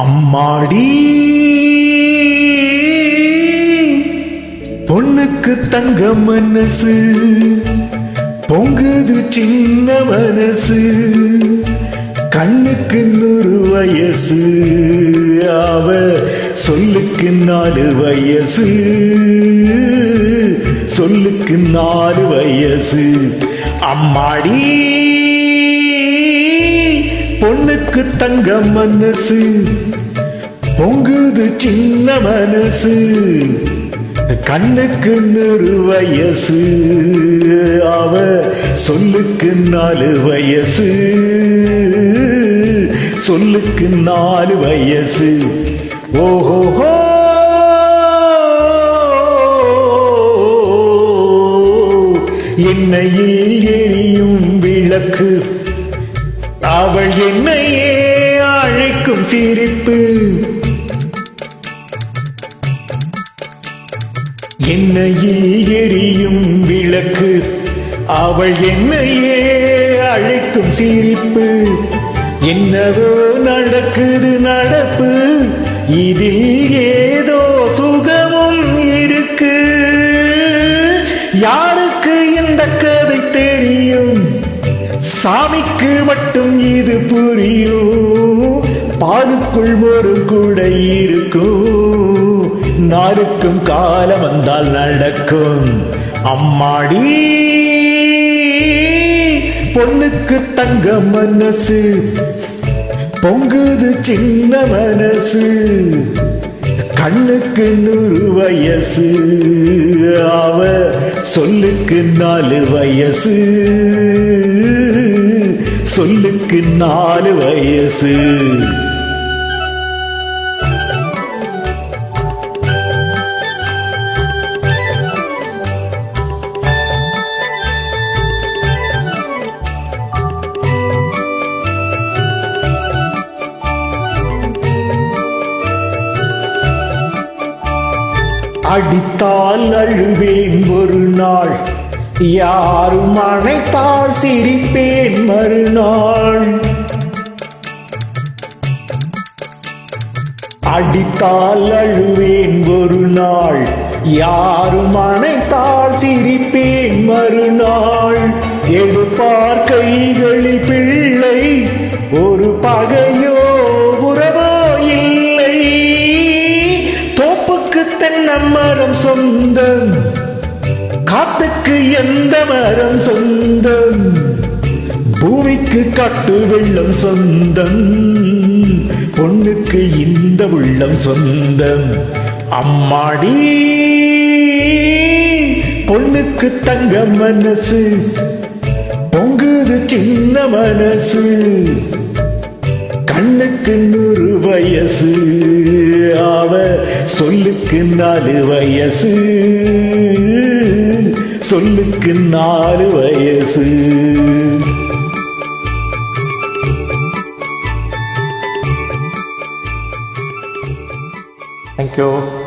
அம்மாடி பொண்ணுக்கு தங்க மனசு பொங்குது சின்ன மனசு கண்ணுக்கு 100 வயசு அவ சொல்லுக்கு 4 வயசு சொல்லுக்கு 4 வயசு அம்மாடி பொண்ணுக்கு தங்க மனசு பொங்குது சின்ன மனசு கண்ணுக்கு 100 வயசு அவ சொல்லுக்கு 4 வயசு சொல்லுக்கு 4 வயசு ஓஹோ எண்ணெயில் எரியும் விளக்கு அவள் என்னையே அழைக்கும் சிரிப்பு எண்ணெயில் எரியும் விளக்கு அவள் என்னையே அழைக்கும் சிரிப்பு என்னவோ நடக்குது நடப்பு இதில் ஏதோ சுகமும் இருக்கு யாருக்கு இந்த கதை தெரியும் சாமிக்கு மட்டும் இது புரியும் பாலுக்குள் ஒரு குடை இருக்கும் நாருக்கும் காலம் வந்தால் நடக்கும் அம்மாடி பொண்ணுக்கு தங்க மனசு பொங்குது சின்ன மனசு கண்ணுக்கு 100 வயசு அவ சொல்லுக்கு 4 வயசு சொல்லுக்கு 4 வயசு அடித்தால் அழுவேன் ஒரு நாள் யாரும் அணைத்தால் சிரிப்பேன் மறுநாள் அடித்தால் அழுவேன் ஒரு நாள் யாரும் அணைத்தால் சிரிப்பேன் மறுநாள் எடுப்பார் கைகளில் பிள்ளை ஒரு பகையோ உறவோ இல்லை தோப்புக்கு தென்னை மரம் சொந்தம் காத்துக்கு எந்த மரம் சொந்தம் பூமிக்கு காட்டு வெள்ளம் சொந்தம் பொண்ணுக்கு இந்த உள்ளம் சொந்தம் அம்மாடி பொண்ணுக்கு தங்க மனசு பொங்குது சின்ன மனசு கண்ணுக்கு 100 வயசு அவ சொல்லுக்கு 4 வயசு சொல்லுக்கு 4 வயசு Thank you.